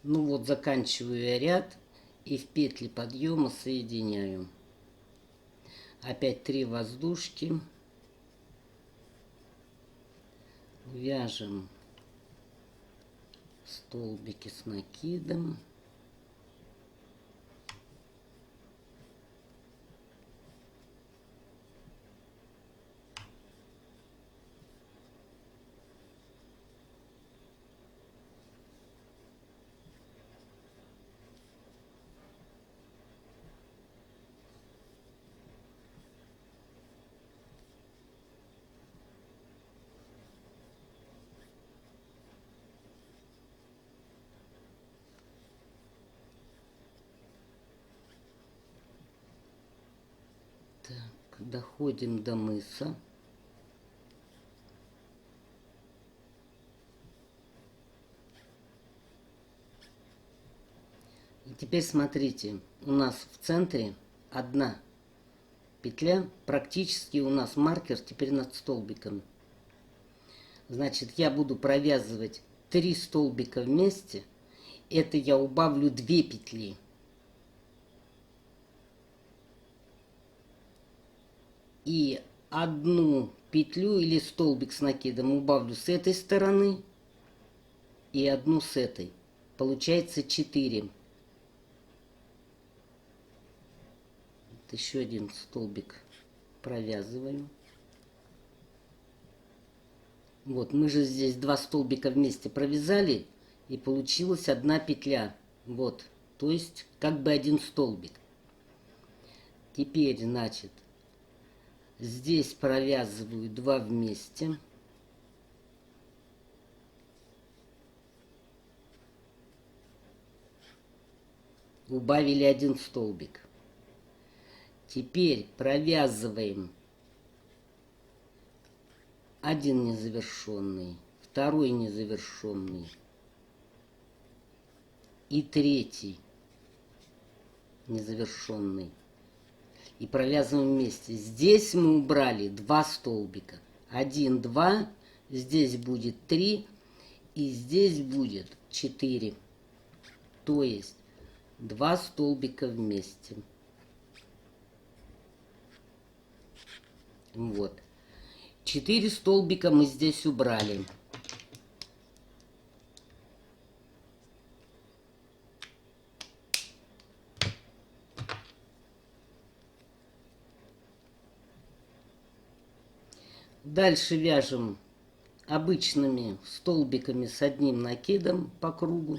Ну вот, заканчиваю я ряд и в петли подъема соединяю. Опять 3 воздушки. Вяжем столбики с накидом. Так, доходим до мыса. И теперь смотрите, у нас в центре одна петля, практически у нас маркер теперь над столбиком. Значит, я буду провязывать 3 столбика вместе. Это я убавлю 2 петли. И одну петлю или столбик с накидом убавлю с этой стороны и одну с этой. Получается 4. Вот еще один столбик провязываю. Вот, мы же здесь 2 столбика вместе провязали, и получилась одна петля. Вот, то есть как бы один столбик. Теперь, значит, здесь провязываю 2 вместе. Убавили один столбик. Теперь провязываем один незавершенный, второй незавершенный и третий незавершенный. И провязываем вместе. Здесь мы убрали 2 столбика. 1, 2, здесь будет 3 и здесь будет 4. То есть 2 столбика вместе. Вот. 4 столбика мы здесь убрали. Дальше вяжем обычными столбиками с одним накидом по кругу.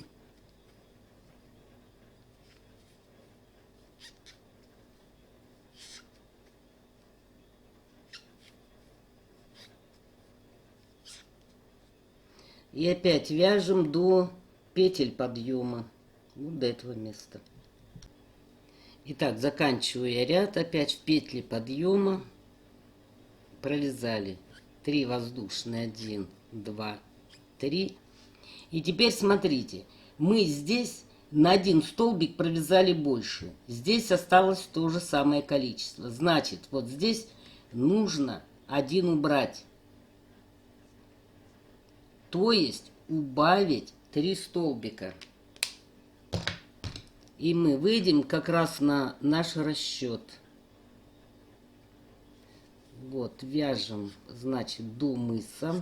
И опять вяжем до петель подъема. Вот до этого места. Итак, заканчиваю я ряд. Опять в петли подъема. Провязали 3 воздушные. 1, 2, 3. И теперь смотрите. Мы здесь на один столбик провязали больше. Здесь осталось то же самое количество. Значит, вот здесь нужно один убрать. То есть убавить 3 столбика. И мы выйдем как раз на наш расчет. Вот, вяжем, значит, до мыса.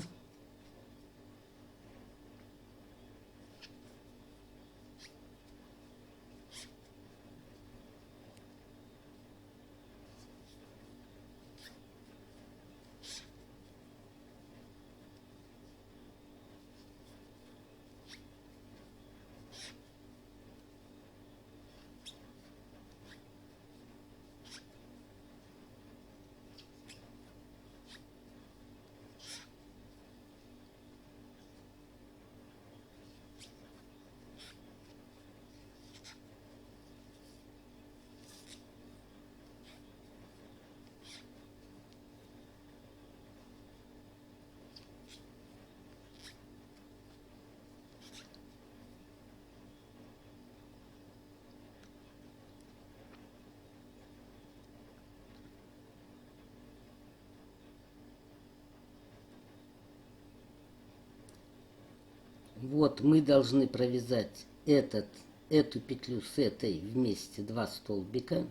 Вот мы должны провязать эту петлю с этой вместе 2 столбика.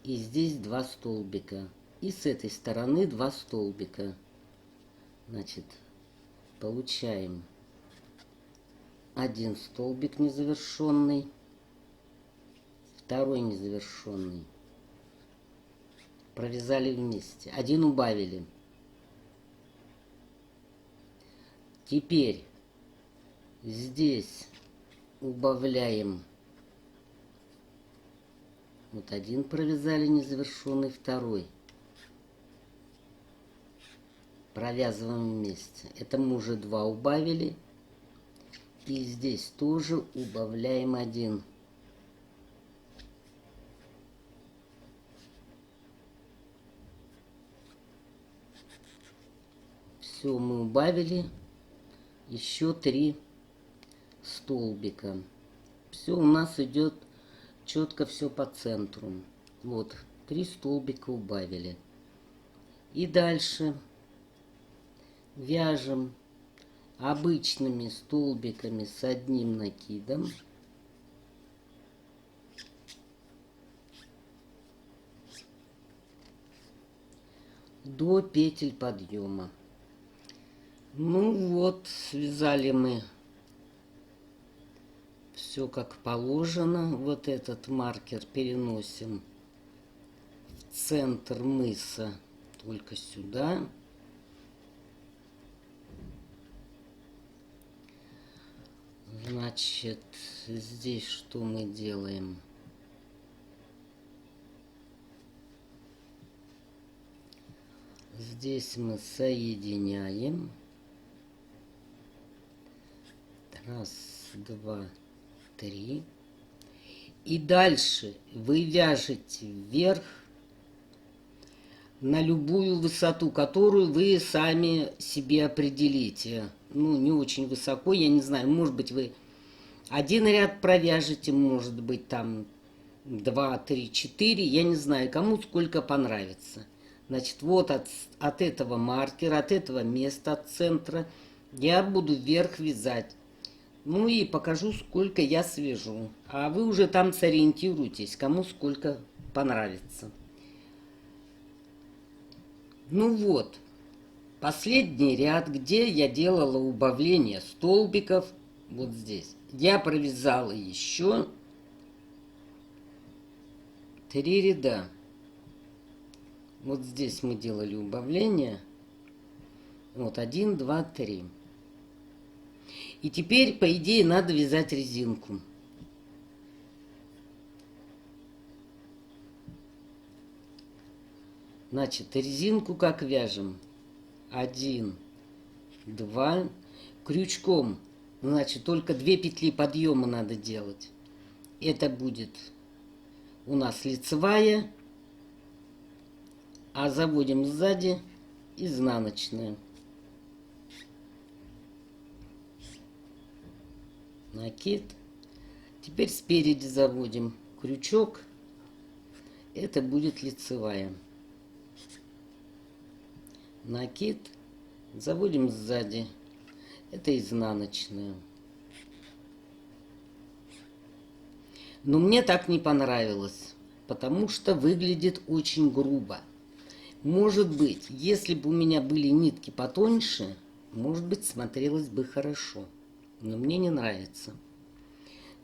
И здесь 2 столбика. И с этой стороны 2 столбика. Значит, получаем 1 столбик незавершенный, второй незавершенный. Провязали вместе. 1 убавили. Теперь здесь убавляем. Вот 1 провязали незавершенный, второй. Провязываем вместе. Это мы уже 2 убавили. И здесь тоже убавляем 1. Все, мы убавили. Еще 3 столбика. Все у нас идет четко все по центру. Вот, 3 столбика убавили. И дальше вяжем обычными столбиками с одним накидом. До петель подъема. Ну вот, связали мы все как положено. Вот этот маркер переносим в центр мыса, только сюда. Значит, здесь что мы делаем? Здесь мы соединяем. Раз, два, три. И дальше вы вяжете вверх на любую высоту, которую вы сами себе определите. Ну, не очень высоко, я не знаю, может быть, вы один ряд провяжете, может быть, там 2, 3, 4, я не знаю, кому сколько понравится. Значит, вот от этого маркера, от этого места, от центра я буду вверх вязать. Ну и покажу, сколько я свяжу. А вы уже там сориентируйтесь, кому сколько понравится. Ну вот, последний ряд, где я делала убавление столбиков, вот здесь. Я провязала еще 3 ряда. Вот здесь мы делали убавление. Вот 1, 2, 3. И теперь, по идее, надо вязать резинку. Значит, резинку как вяжем? 1, 2, крючком. Значит, только 2 петли подъема надо делать. Это будет у нас лицевая, а заводим сзади изнаночная. Накид. Теперь спереди заводим крючок. Это будет лицевая. Накид. Заводим сзади. Это изнаночная. Но мне так не понравилось, потому что выглядит очень грубо. Может быть, если бы у меня были нитки потоньше, может быть, смотрелось бы хорошо. Но мне не нравится.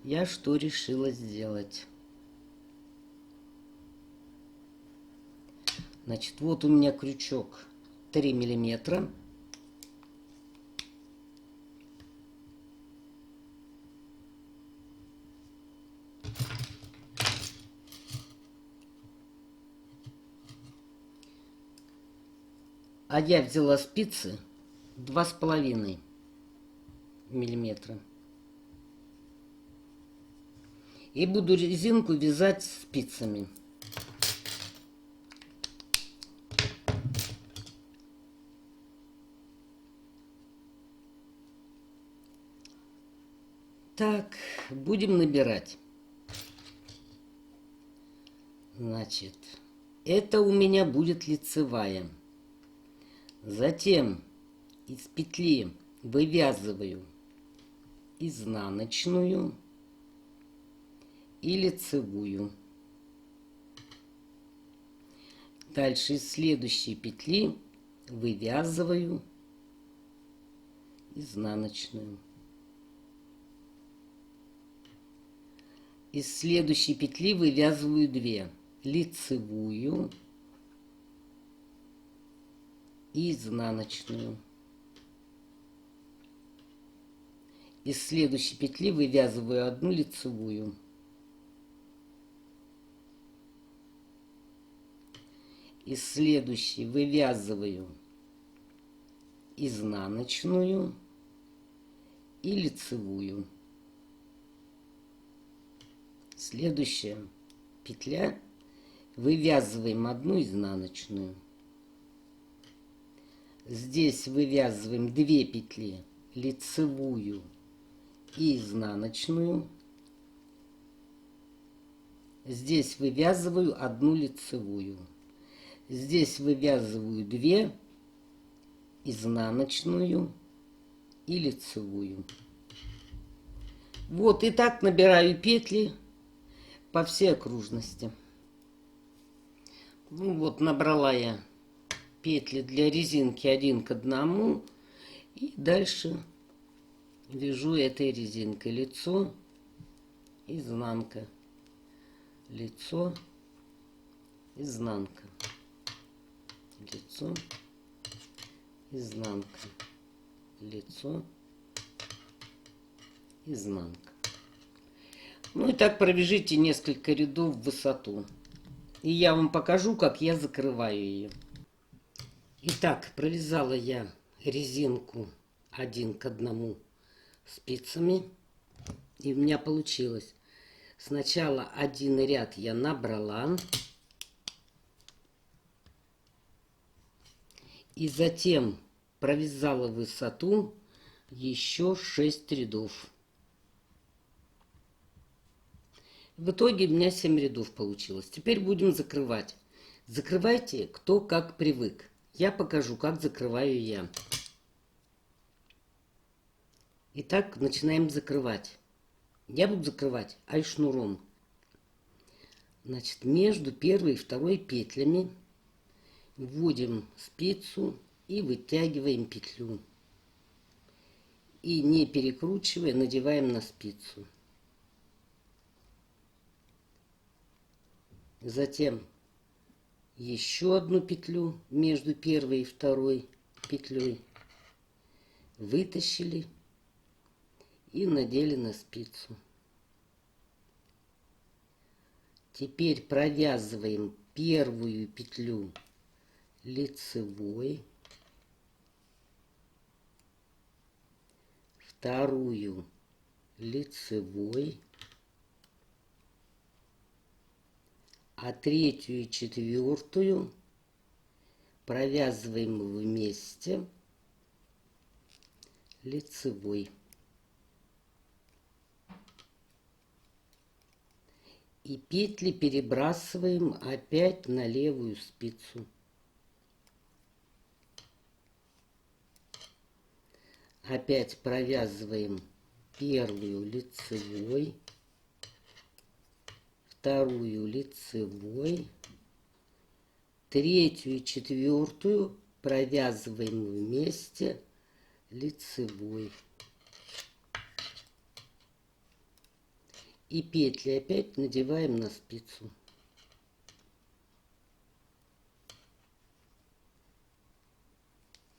Я что решила сделать? Значит, вот у меня крючок 3 миллиметра. А я взяла спицы 2,5 миллиметра. И буду резинку вязать спицами. Так, будем набирать. Значит, это у меня будет лицевая. Затем из петли вывязываю изнаночную и лицевую. Дальше из следующей петли вывязываю изнаночную. Из следующей петли вывязываю 2 лицевую и изнаночную. Из следующей петли вывязываю 1 лицевую. Из следующей вывязываю изнаночную и лицевую. Следующая петля, вывязываем 1 изнаночную. Здесь вывязываем 2 петли лицевую и изнаночную. Здесь вывязываю 1 лицевую. Здесь вывязываю 2 изнаночную и лицевую. Вот, и так набираю петли по всей окружности. Ну вот, набрала я петли для резинки 1 к 1. И дальше вяжу этой резинкой лицо, изнанка, лицо, изнанка, лицо, изнанка, лицо, изнанка. Ну и так провяжите несколько рядов в высоту. И я вам покажу, как я закрываю ее. Итак, провязала я резинку 1 к 1 спицами. И у меня получилось. Сначала 1 ряд я набрала. И затем провязала высоту еще 6 рядов. В итоге у меня 7 рядов получилось. Теперь будем закрывать. Закрывайте кто как привык. Я покажу, как закрываю я. Итак, начинаем закрывать. Я буду закрывать ай-шнуром. Значит, между первой и второй петлями вводим спицу и вытягиваем петлю. И не перекручивая, надеваем на спицу. Затем еще 1 петлю между первой и второй петлей вытащили и надели на спицу. Теперь провязываем первую петлю лицевой, вторую лицевой, а третью и четвертую провязываем вместе лицевой. И петли перебрасываем опять на левую спицу. Опять провязываем первую лицевой, вторую лицевой, третью и четвертую провязываем вместе лицевой. И петли опять надеваем на спицу.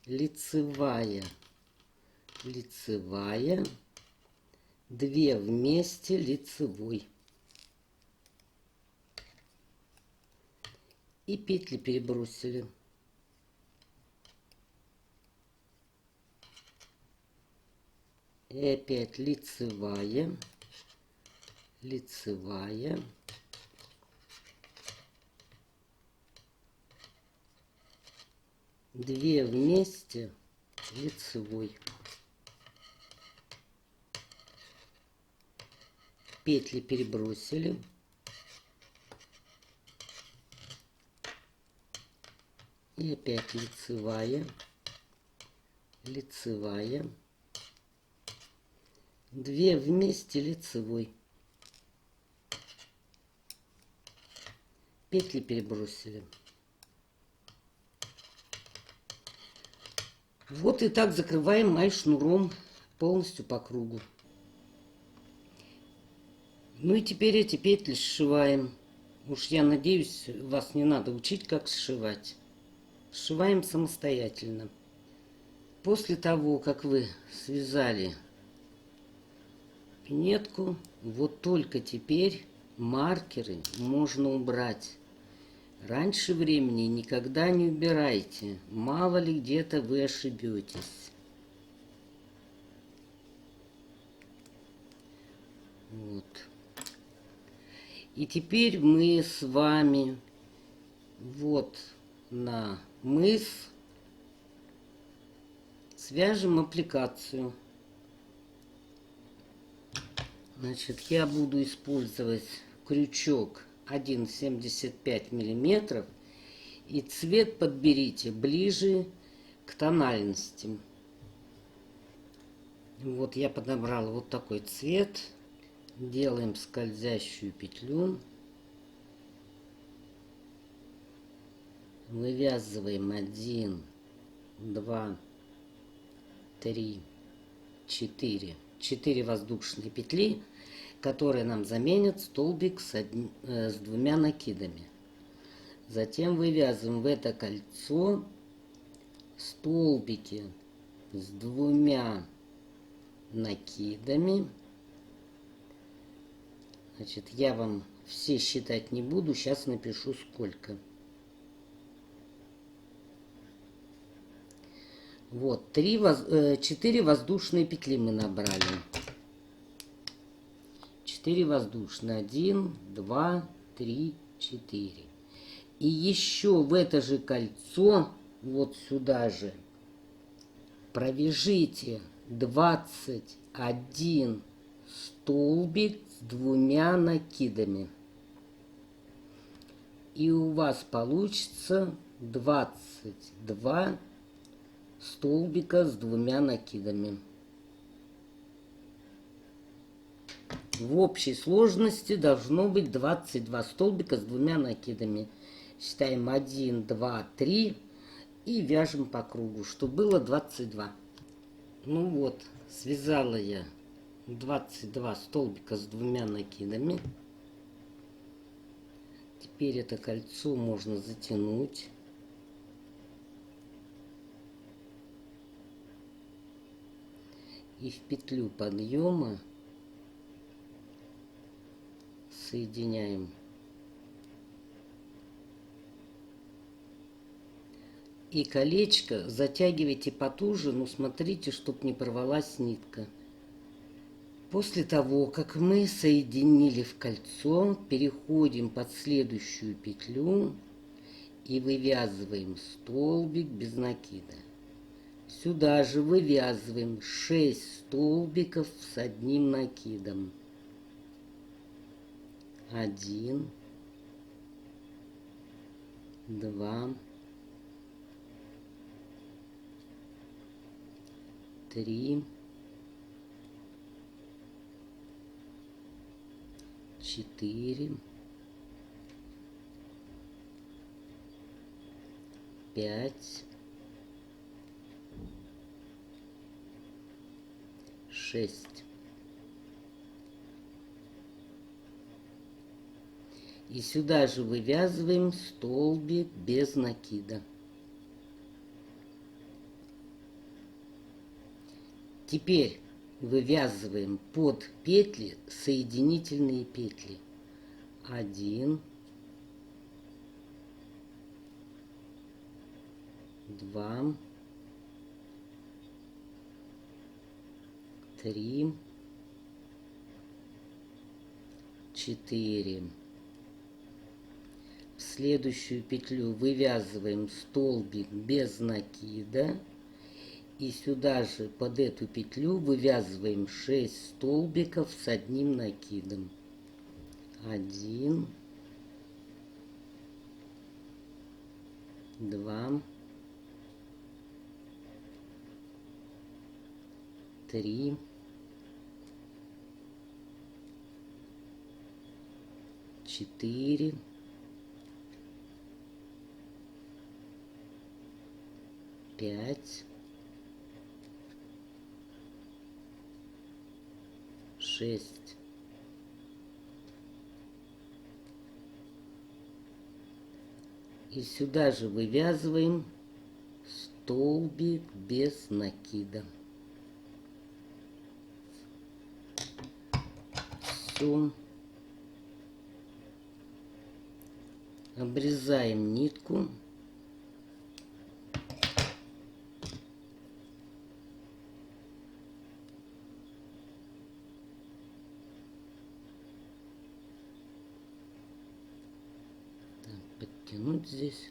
Лицевая, лицевая, 2 вместе лицевой. И петли перебросили. И опять лицевая, лицевая, 2 вместе лицевой. Петли перебросили. И опять лицевая, лицевая, 2 вместе лицевой. Петли перебросили. Вот и так закрываем майшнуром полностью по кругу. Ну и теперь эти петли сшиваем. Уж я надеюсь, вас не надо учить, как сшивать. Сшиваем самостоятельно. После того, как вы связали пинетку, вот только теперь маркеры можно убрать. Раньше времени никогда не убирайте. Мало ли где-то вы ошибетесь. Вот. И теперь мы с вами вот на мыс свяжем аппликацию. Значит, я буду использовать крючок 1,75 миллиметров. И цвет подберите ближе к тональности. Вот я подобрала вот такой цвет. Делаем скользящую петлю. Вывязываем 1, 2, 3, 4. 4 воздушные петли, которые нам заменят столбик с 2 накидами. Затем вывязываем в это кольцо столбики с 2 накидами. Значит, я вам все считать не буду, сейчас напишу сколько. Вот, 4 воздушные петли мы набрали. 4 воздушные. 1, 2, 3, 4. И еще в это же кольцо, вот сюда же, провяжите 21 столбик с 2 накидами. И у вас получится 22 столбика с 2 накидами. В общей сложности должно быть 22 столбика с 2 накидами. Считаем 1, 2, 3 и вяжем по кругу, чтобы было 22. Ну вот, связала я 22 столбика с 2 накидами. Теперь это кольцо можно затянуть. И в петлю подъема соединяем и колечко затягивайте потуже, но смотрите, чтобы не порвалась нитка. После того, как мы соединили в кольцо, переходим под следующую петлю и вывязываем столбик без накида. Сюда же вывязываем 6 столбиков с 1 накидом. 1, 2, 3, 4, 5, 6. И сюда же вывязываем столбик без накида. Теперь вывязываем под петли соединительные петли. 1, 2, 3, 4. В следующую петлю вывязываем столбик без накида. И сюда же под эту петлю вывязываем 6 столбиков с 1 накидом. 1, 2, 3, 4, 5, 6. И сюда же вывязываем столбик без накида. Все. Обрезаем нитку. Подтянуть здесь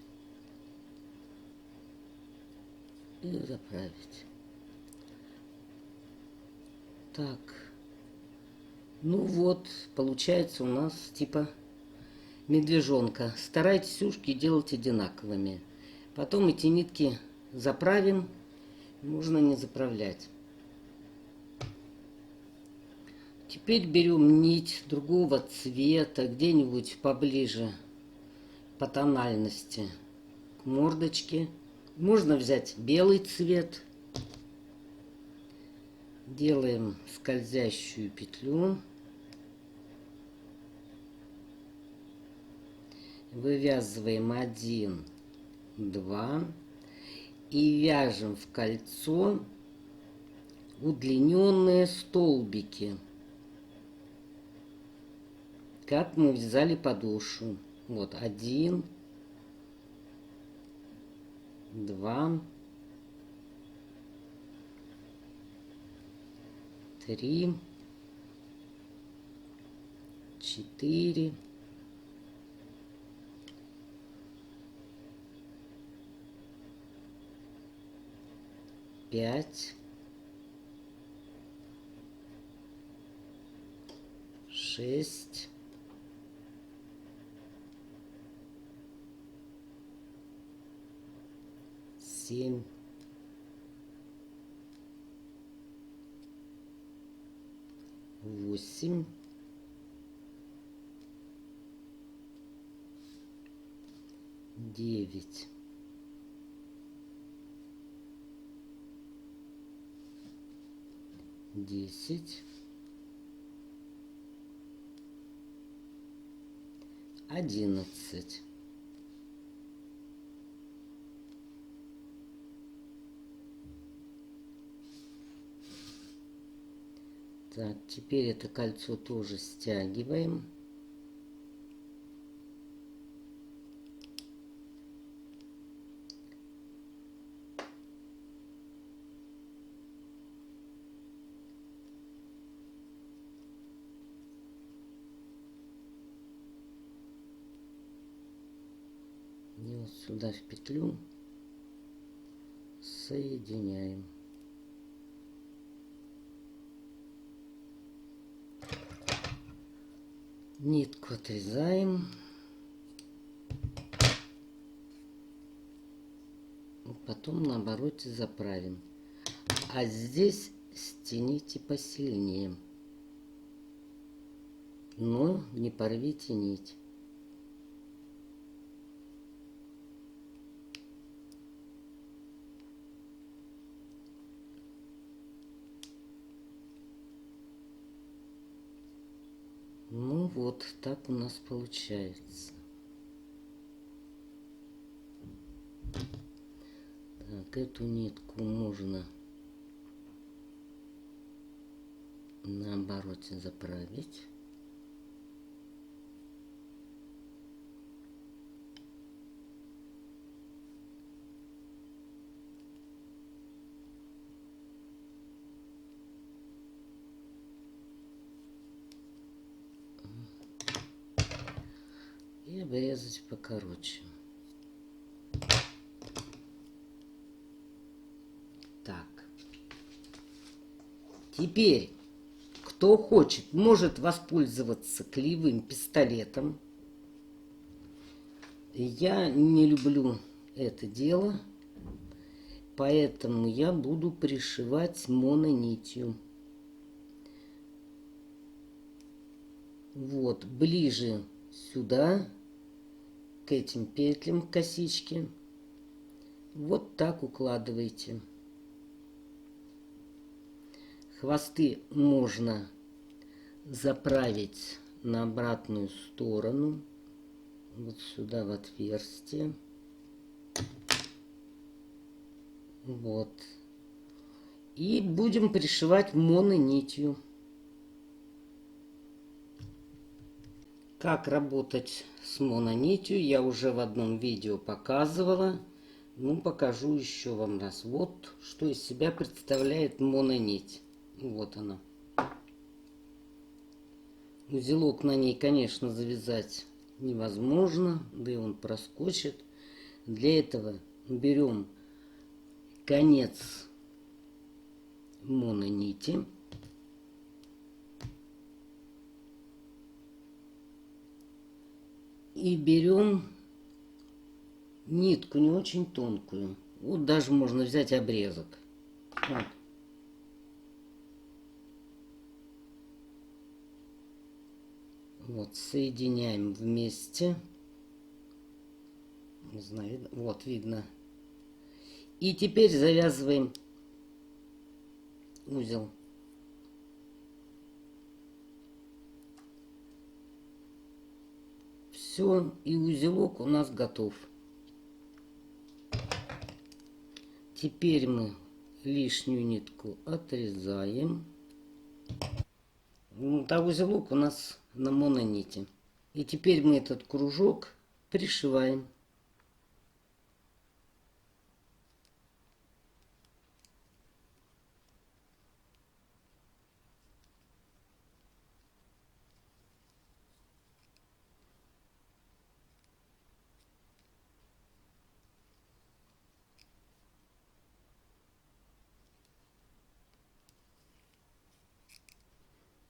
и заправить. Так, ну вот, получается у нас типа медвежонка. Старайтесь ушки делать одинаковыми. Потом эти нитки заправим, можно не заправлять. Теперь берем нить другого цвета, где-нибудь поближе по тональности к мордочке. Можно взять белый цвет. Делаем скользящую петлю. Вывязываем 1, 2 и вяжем в кольцо удлиненные столбики, как мы вязали подошву. Вот 1, 2, 3, 4, 5, 6, 7, 8, 9, 10, 11. Так, теперь это кольцо тоже стягиваем. И вот сюда в петлю соединяем. Нитку отрезаем. Потом на обороте заправим. А здесь стяните посильнее. Но не порвите нить. Ну вот, так у нас получается. Так, эту нитку можно на обороте заправить. И обрезать покороче. Так. Теперь, кто хочет, может воспользоваться клеевым пистолетом. Я не люблю это дело, поэтому я буду пришивать мононитью. Вот, ближе сюда, к этим петлям косички. Вот так укладываете. Хвосты можно заправить на обратную сторону, вот сюда в отверстие. Вот. И будем пришивать мононитью. Как работать с мононитью я уже в одном видео показывала. Ну, покажу еще вам раз. Вот что из себя представляет мононить. Вот она. Узелок на ней, конечно, завязать невозможно, да и он проскочит. Для этого берем конец мононити. И берем нитку не очень тонкую. Вот даже можно взять обрезок. Вот. Вот, соединяем вместе. Не знаю, вот видно. И теперь завязываем узел. Все, и узелок у нас готов. Теперь мы лишнюю нитку отрезаем. А узелок у нас на мононити. И теперь мы этот кружок пришиваем.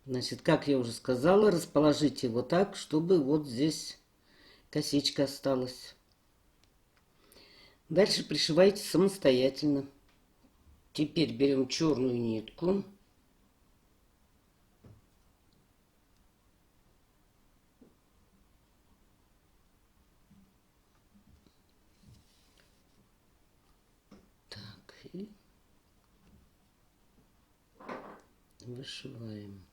Значит, как я уже сказала, расположите его так, чтобы вот здесь косичка осталась. Дальше пришивайте самостоятельно. Теперь берем черную нитку. Так, и вышиваем.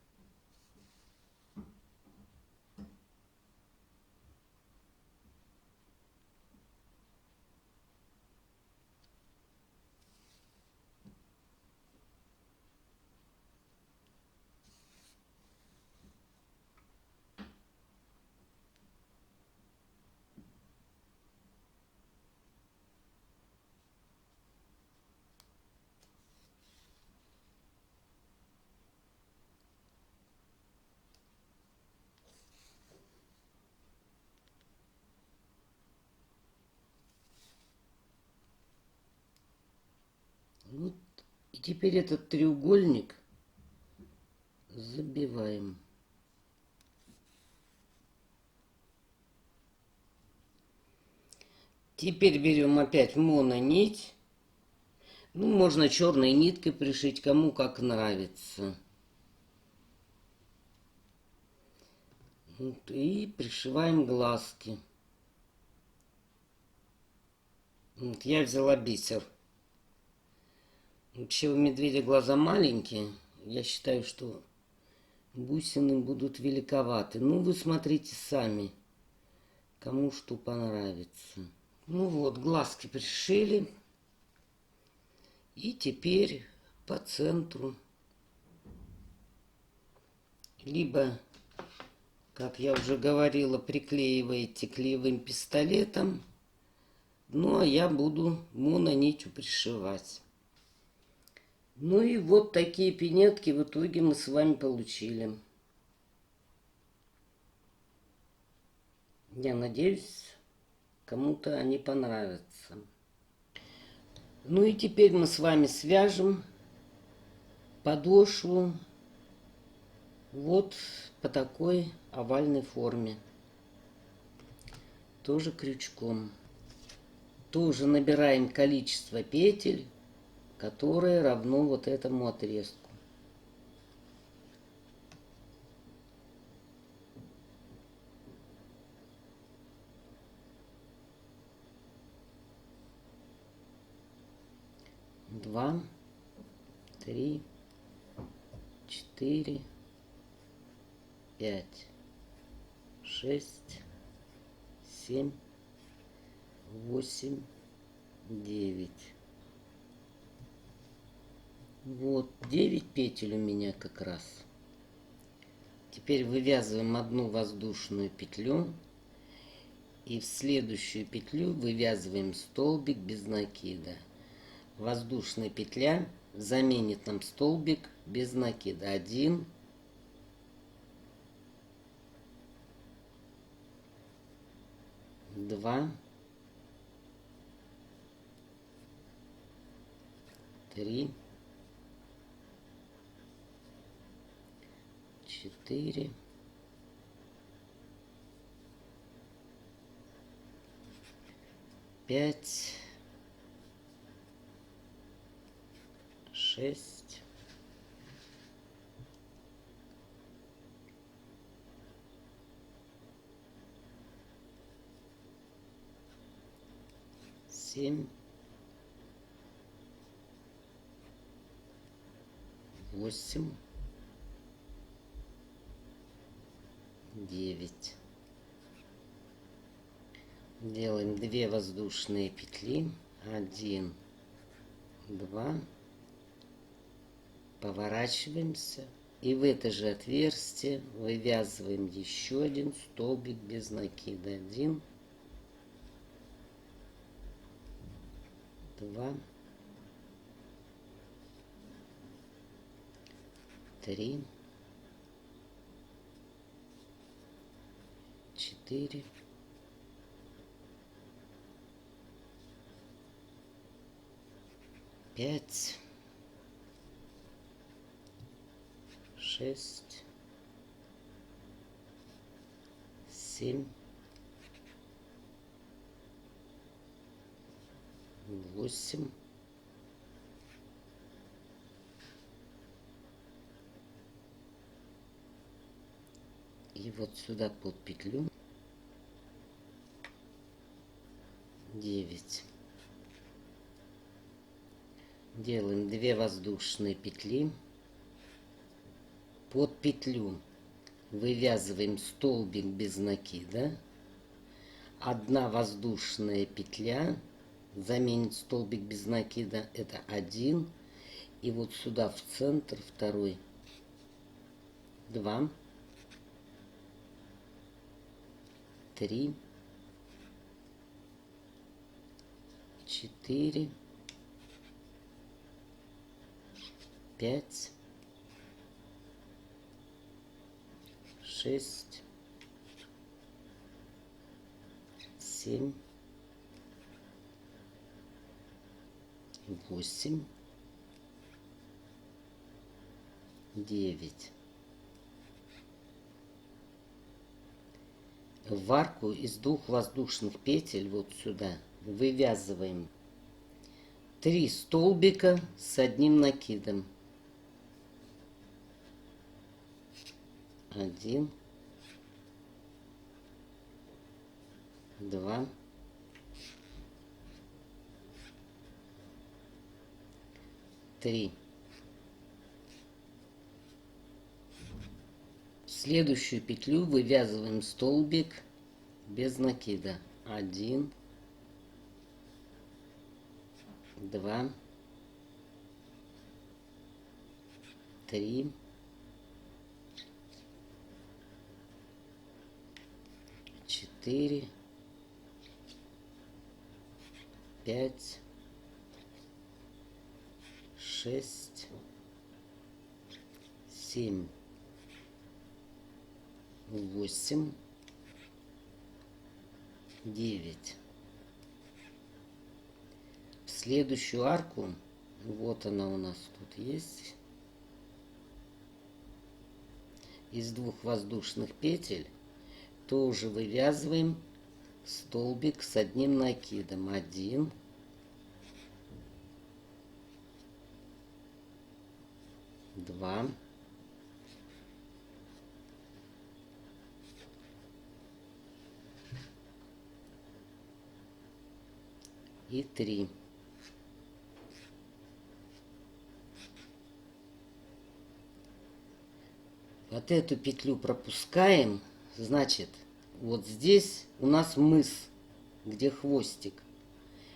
Вот. И теперь этот треугольник забиваем. Теперь берем опять мононить. Ну, можно черной ниткой пришить, кому как нравится. Вот, и пришиваем глазки. Вот, я взяла бисер. Вообще у медведя глаза маленькие. Я считаю, что бусины будут великоваты. Ну, вы смотрите сами, кому что понравится. Ну вот, глазки пришили. И теперь по центру. Либо, как я уже говорила, приклеиваете клеевым пистолетом. Ну, а я буду мононитью пришивать. Ну и вот такие пинетки в итоге мы с вами получили. Я надеюсь, кому-то они понравятся. Ну и теперь мы с вами свяжем подошву вот по такой овальной форме. Тоже крючком. Тоже набираем количество петель, которое равно вот этому отрезку. 2, 3, 4, 5, 6, 7, 8, 9. Вот 9 петель у меня как раз. Теперь вывязываем одну воздушную петлю и в следующую петлю вывязываем столбик без накида. Воздушная петля заменит нам столбик без накида. 1, 2, 3, 4, 5, 6, 7, 8, 9. Делаем 2 воздушные петли. 1, 2. Поворачиваемся. И в это же отверстие вывязываем еще один столбик без накида. 1, 2, 3, 4, 5, 6, 7, 8, 9. И вот сюда под петлю 9. Делаем 2 воздушные петли. Под петлю вывязываем столбик без накида. 1 воздушная петля заменит столбик без накида. Это 1. И вот сюда в центр 2. 2, 3, 4, 5, 6, 7, 8, 9. В арку из 2 воздушных петель вот сюда вывязываем 3 столбика с 1 накидом. 1, 2, 3. В следующую петлю вывязываем столбик без накида. 1, 2, 3, 4, 5, 6, 7, 8, 9. В следующую арку, вот она у нас тут есть, из 2 воздушных петель тоже вывязываем столбик с 1 накидом. 1, 2, 3. Вот эту петлю пропускаем. Значит, вот здесь у нас мыс, где хвостик.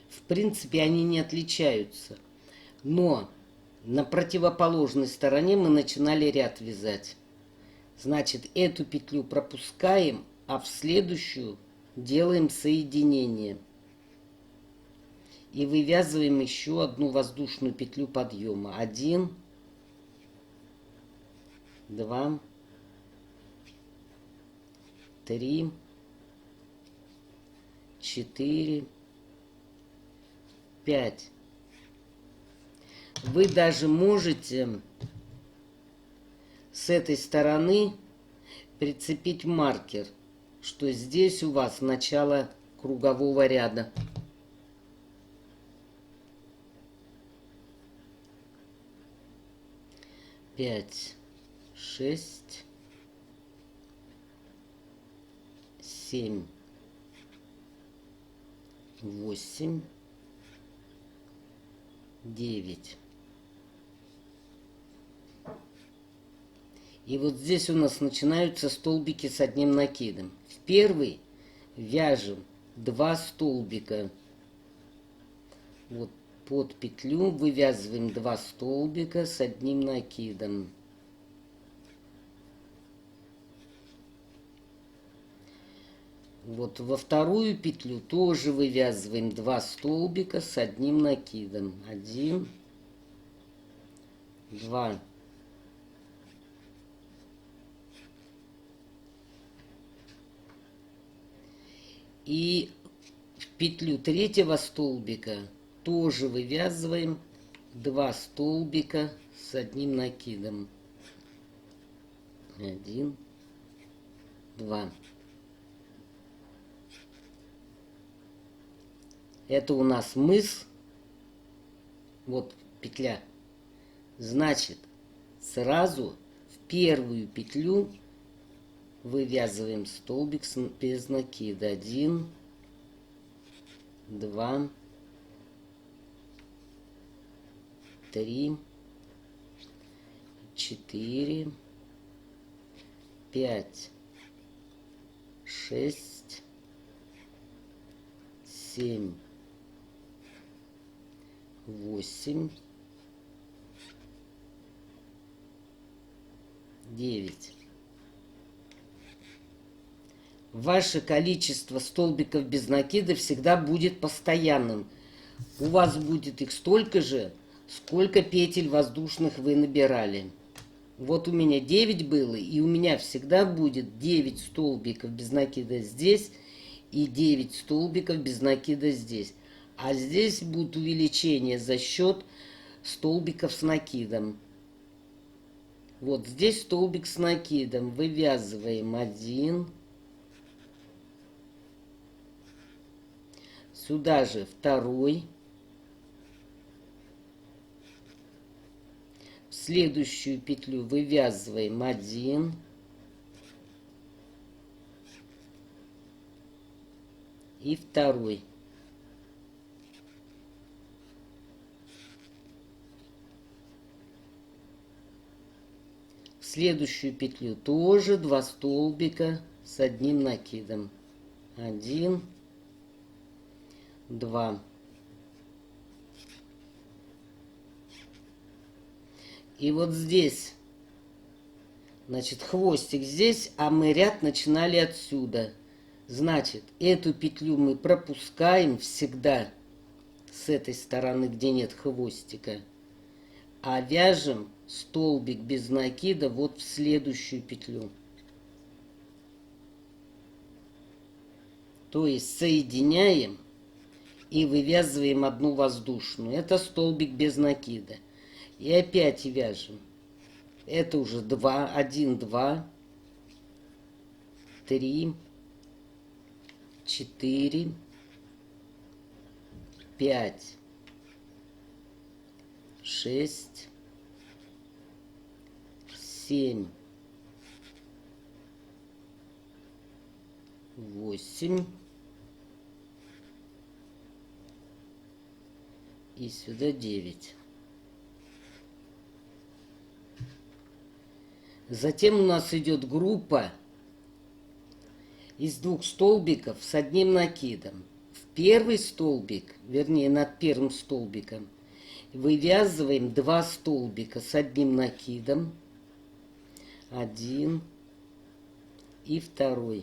В принципе, они не отличаются. Но на противоположной стороне мы начинали ряд вязать. Значит, эту петлю пропускаем, а в следующую делаем соединение. И вывязываем еще одну воздушную петлю подъема. 1, 2, 3, 4, 5. Вы даже можете с этой стороны прицепить маркер, что здесь у вас начало кругового ряда. 5, 6, 7, 8, 9. И вот здесь у нас начинаются столбики с одним накидом. В первый вяжем 2 столбика. Вот под петлю вывязываем 2 столбика с одним накидом. Вот во вторую петлю тоже вывязываем 2 столбика с одним накидом. 1, 2. И в петлю третьего столбика тоже вывязываем 2 столбика с одним накидом. 1, 2. Это у нас мыс. Вот петля. Значит, сразу в первую петлю вывязываем столбик без накида. 1, 2, 3, 4, 5, 6, 7, 8, 9. Ваше количество столбиков без накида всегда будет постоянным. У вас будет их столько же, сколько петель воздушных вы набирали. Вот у меня 9 было, и у меня всегда будет 9 столбиков без накида здесь и 9 столбиков без накида здесь. А здесь будет увеличение за счет столбиков с накидом. Вот здесь столбик с накидом. Вывязываем 1. Сюда же второй. В следующую петлю вывязываем 1. И второй. В следующую петлю тоже 2 столбика с одним накидом. 1, 2. И вот здесь, значит, хвостик здесь, а мы ряд начинали отсюда. Значит, эту петлю мы пропускаем всегда с этой стороны, где нет хвостика, а вяжем столбик без накида вот в следующую петлю. То есть соединяем и вывязываем одну воздушную. Это столбик без накида. И опять вяжем. Это уже 2, 1, 2, 3, 4, 5, 6, 7, 8 и сюда 9. Затем у нас идет группа из 2 столбиков с одним накидом. В первый столбик, вернее над первым столбиком, вывязываем 2 столбика с одним накидом. 1 и 2.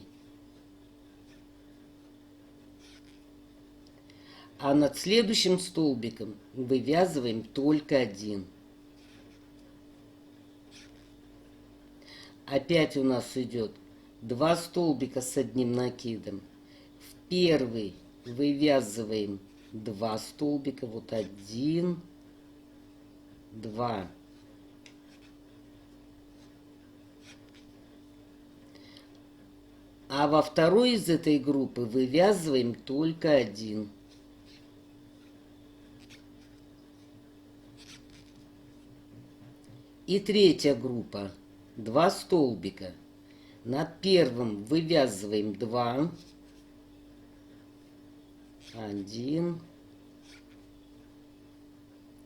А над следующим столбиком вывязываем только 1. Опять у нас идет 2 столбика с одним накидом. В первый вывязываем 2 столбика. Вот 1, 2. А во второй из этой группы вывязываем только 1. И третья группа. 2 столбика. Над первым вывязываем 2. 1.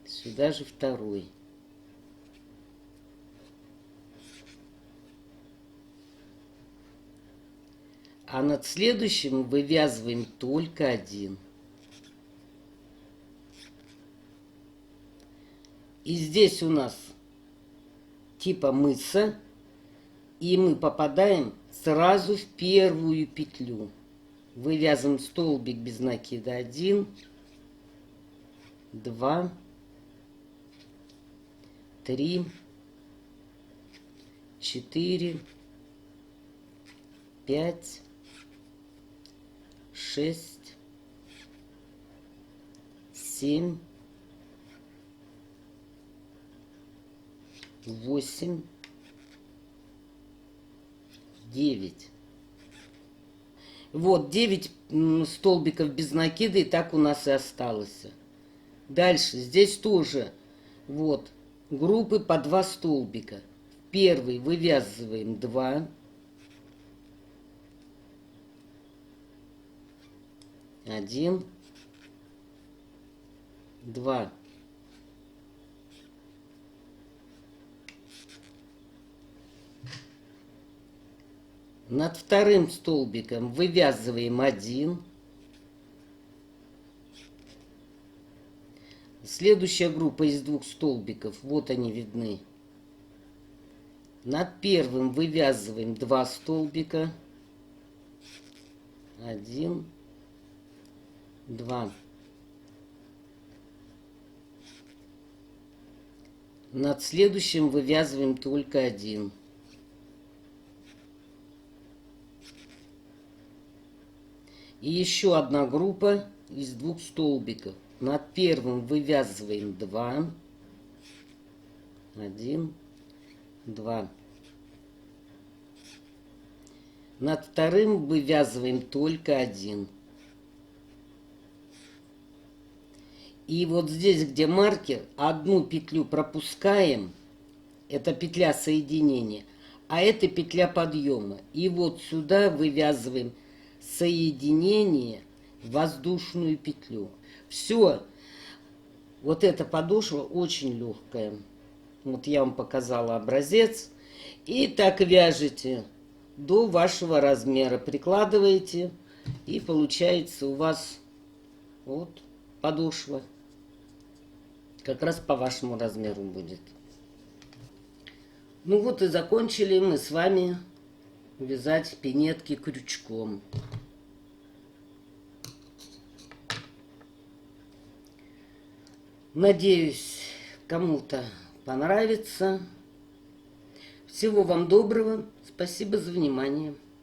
Сюда же второй. А над следующим вывязываем только 1. И здесь у нас типа мыса, и мы попадаем сразу в первую петлю. Вывязываем столбик без накида 1, 2, 3, 4, 5, 6, 7, 8, 9. Вот 9 столбиков без накида, и так у нас и осталось. Дальше здесь тоже вот группы по 2 столбика. Первый вывязываем 2. 1, 2. Над вторым столбиком вывязываем 1. Следующая группа из 2 столбиков, вот они видны. Над первым вывязываем 2 столбика. 1, 2. Над следующим вывязываем только 1. И еще одна группа из 2 столбиков. Над первым вывязываем 2. 1, 2. Над вторым вывязываем только 1. И вот здесь, где маркер, одну петлю пропускаем. Это петля соединения. А это петля подъема. И вот сюда вывязываем соединение в воздушную петлю. Все. Вот эта подошва очень легкая. Вот я вам показала образец. И так вяжете до вашего размера. Прикладываете. И получается у вас вот подошва. Как раз по вашему размеру будет. Ну вот и закончили мы с вами вязать пинетки крючком. Надеюсь, кому-то понравится. Всего вам доброго. Спасибо за внимание.